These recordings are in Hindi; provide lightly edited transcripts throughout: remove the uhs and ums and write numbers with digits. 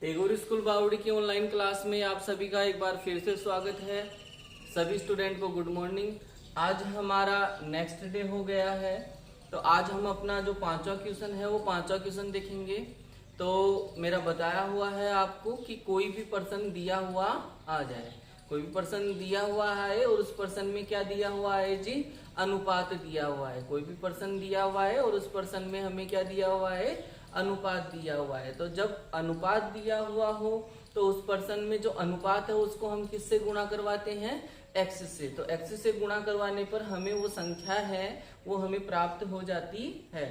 टेगोर स्कूल बावड़ी की ऑनलाइन क्लास में आप सभी का एक बार फिर से स्वागत है। सभी स्टूडेंट को गुड मॉर्निंग। आज हमारा नेक्स्ट डे हो गया है, तो आज हम अपना जो पांचवा क्वेश्चन है वो पांचवा क्वेश्चन देखेंगे। तो मेरा बताया हुआ है आपको कि कोई भी पर्सन दिया हुआ आ जाए, कोई भी पर्सन दिया हुआ है और उस पर्सन में क्या दिया हुआ है जी, अनुपात दिया हुआ है। कोई भी पर्सन दिया हुआ है और उस पर्सन में हमें क्या दिया हुआ है, अनुपात दिया हुआ है। तो जब अनुपात दिया हुआ हो तो उस पर्सन में जो अनुपात है उसको हम किससे गुणा करवाते हैं, एक्स से। तो एक्स से गुणा करवाने पर हमें वो संख्या है वो हमें प्राप्त हो जाती है।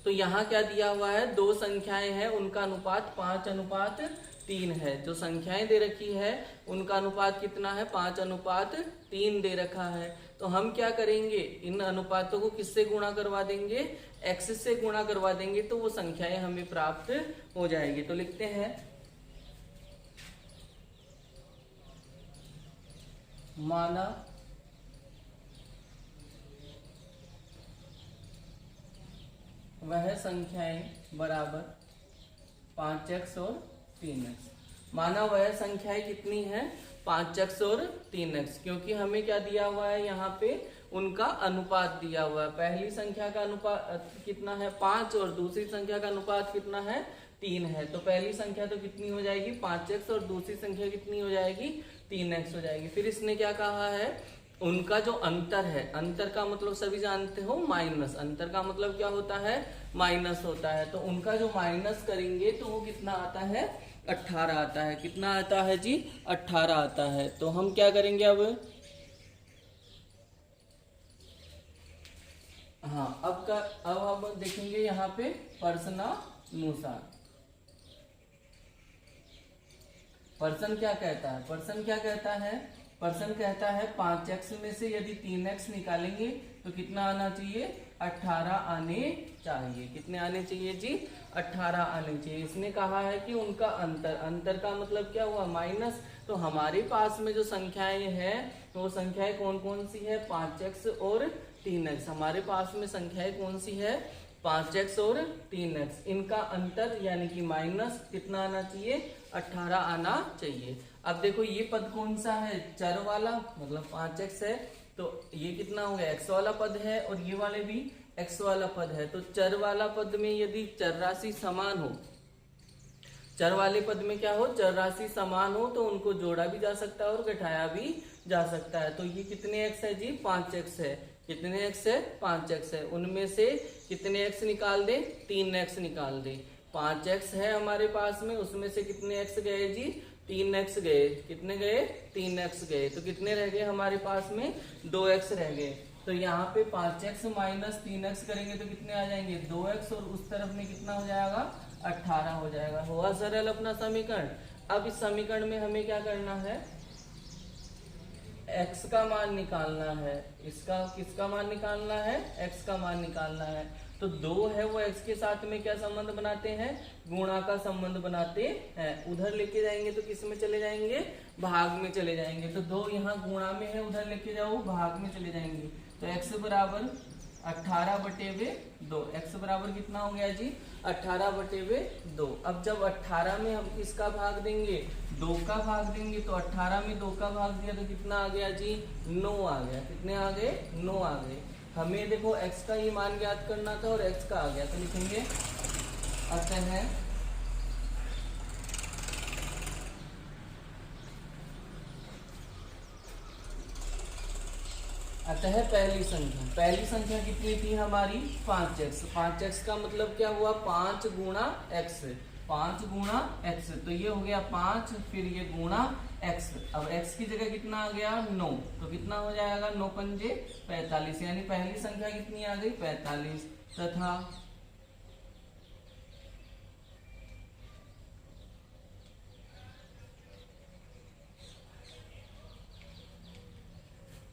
तो यहाँ क्या दिया हुआ है, दो संख्याएं हैं, उनका अनुपात 5:3 है। जो संख्याएं दे रखी है उनका अनुपात कितना है, 5:3 दे रखा है। तो हम क्या करेंगे, इन अनुपातों को किससे गुणा करवा देंगे, एक्स से गुणा करवा देंगे, तो वो संख्याएं हमें प्राप्त हो जाएगी। तो लिखते हैं माना वह संख्याएं बराबर 5x और 3x। माना वह संख्याएं कितनी है, 5x और 3x, क्योंकि हमें क्या दिया हुआ है, यहाँ पे उनका अनुपात दिया हुआ है। पहली संख्या का अनुपात कितना है, 5, और दूसरी संख्या का अनुपात कितना है, 3 है। तो पहली संख्या तो कितनी हो जाएगी, 5x, और दूसरी संख्या कितनी हो जाएगी, 3x हो जाएगी। फिर इसने क्या कहा है, उनका जो अंतर है, अंतर का मतलब सभी जानते हो माइनस, अंतर का मतलब क्या होता है, माइनस होता है। तो उनका जो माइनस करेंगे तो वो कितना आता है, 18 आता है। कितना आता है जी, 18 आता है। तो हम क्या करेंगे अब, हाँ अब हम देखेंगे यहाँ पे प्रश्नानुसार। पर्सन क्या कहता है, पर्सन क्या कहता है, पर्सन कहता है 5x में से यदि 3x निकालेंगे तो कितना आना चाहिए, 18 आने चाहिए। कितने आने चाहिए जी, 18 आने चाहिए। इसने कहा है कि उनका अंतर, अंतर का मतलब क्या हुआ, माइनस। तो हमारे पास में जो संख्याएं हैं तो वो संख्याएं कौन कौन सी है, 5x और 3x। हमारे पास में संख्याएं कौन सी है, 5x और 3x। इनका अंतर यानी कि माइनस कितना आना चाहिए, 18 आना चाहिए। अब देखो ये पद कौन सा है, चर वाला, मतलब 5x है, तो ये कितना हो गया, x वाला पद है, और ये वाले भी x वाला पद है। तो चर वाला पद में यदि चर राशि समान हो, चर वाले पद में क्या हो, चर राशि समान हो, तो उनको जोड़ा भी जा सकता है और घटाया भी जा सकता है। तो ये कितने x है जी, 5x है। कितने x है, 5x है। उनमें से कितने x निकाल दे, 3x निकाल दे। 5x है हमारे पास में, उसमें से कितने x गए जी, 3x गए। कितने गए, 3x गए। तो कितने रह गए हमारे पास में, 2x रह गए। तो यहाँ पे 5x माइनस 3x करेंगे तो कितने आ जाएंगे, 2x, और उस तरफ में कितना हो जाएगा, 18 हो जाएगा। हुआ सरल अपना समीकरण। अब इस समीकरण में हमें क्या करना है, x का मान निकालना है। इसका किसका मान निकालना है, x का मान निकालना है। तो 2 है वो x के साथ में क्या संबंध बनाते हैं, गुणा का संबंध बनाते हैं। उधर लेके जाएंगे तो किस में चले जाएंगे, भाग में चले जाएंगे। तो 2 यहाँ गुणा में है, उधर लेके जाओ भाग में चले जाएंगे। तो x बराबर 18/2। x बराबर कितना हो गया जी, 18/2। अब जब 18 में हम किसका भाग देंगे, 2 का भाग देंगे, तो 18 में 2 का भाग दिया तो कितना आ गया जी, 9 आ गया। कितने आ गए, 9 आ गए। हमें देखो x का ही मान ज्ञात करना था और x का आ गया, तो लिखेंगे अतः पहली संख्या कितनी थी हमारी, 5x। 5x का मतलब क्या हुआ, 5 गुणा x, 5 गुणा x। तो ये हो गया 5, फिर ये गुणा x। अब x की जगह कितना आ गया, 9। तो कितना हो जाएगा, 9 पंजे 45, यानी पहली संख्या कितनी आ गई, 45। तथा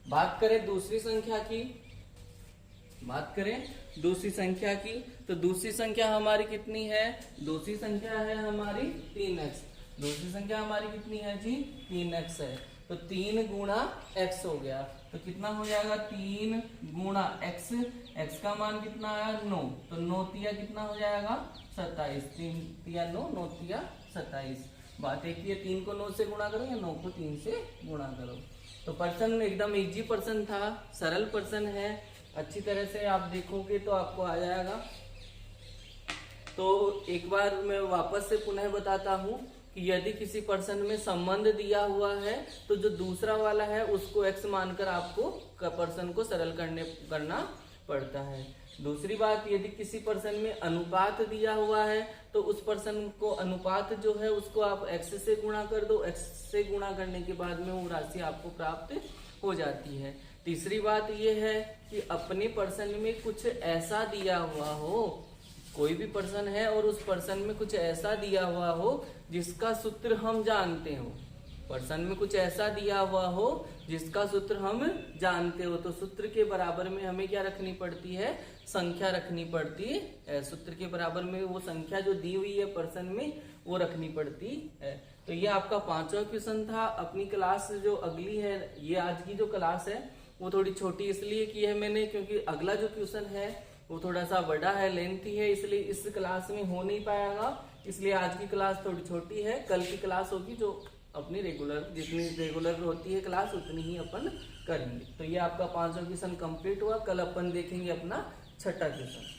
बात करें दूसरी संख्या की, बात करें दूसरी संख्या की, तो दूसरी संख्या हमारी कितनी है, दूसरी संख्या है हमारी 3x। दूसरी संख्या हमारी कितनी है जी, 3x है। तो 3 गुणा x हो गया। तो कितना हो जाएगा 3 गुणा x, x का मान कितना आया 9, तो 9 तिया कितना हो जाएगा 27, 3 तिया 9, 9 तिया 27। बात एक ही है, 3 को 9 से गुणा करो या 9 को 3 से गुणा करो। तो पर्सन एकदम इजी पर्सन था, सरल पर्सन है, अच्छी तरह से आप देखोगे तो आपको आ जाएगा। तो एक बार मैं वापस से पुनः बताता हूँ कि यदि किसी पर्सन में संबंध दिया हुआ है तो जो दूसरा वाला है उसको x मानकर आपको पर्सन को सरल करना पड़ता है। दूसरी बात, यदि किसी पर्सन में अनुपात दिया हुआ है तो उस पर्सन को अनुपात जो है उसको आप x से गुणा कर दो, x से गुणा करने के बाद में वो राशि आपको प्राप्त हो जाती है। तीसरी बात ये है कि अपने पर्सन में कुछ ऐसा दिया हुआ हो, कोई भी पर्सन है और उस पर्सन में कुछ ऐसा दिया हुआ हो जिसका सूत्र हम जानते हो, पर्सन में कुछ ऐसा दिया हुआ हो जिसका सूत्र हम जानते हो, तो सूत्र के बराबर में हमें क्या रखनी पड़ती है, संख्या रखनी पड़ती है। सूत्र के बराबर में वो संख्या जो दी हुई है पर्सन में वो रखनी पड़ती है। तो ये आपका 5वां क्वेश्चन था। अपनी क्लास जो अगली है, ये आज की जो क्लास है वो थोड़ी छोटी इसलिए की है मैंने क्योंकि अगला जो क्वेश्चन है वो थोड़ा सा बड़ा है, लेंथी है, इसलिए इस क्लास में हो नहीं पाएगा, इसलिए आज की क्लास थोड़ी छोटी है। कल की क्लास होगी जो अपनी रेगुलर, जितनी रेगुलर होती है क्लास उतनी ही अपन करेंगे। तो ये आपका 5वां क्वेश्चन कंप्लीट हुआ। कल अपन देखेंगे अपना 6ठा क्वेश्चन।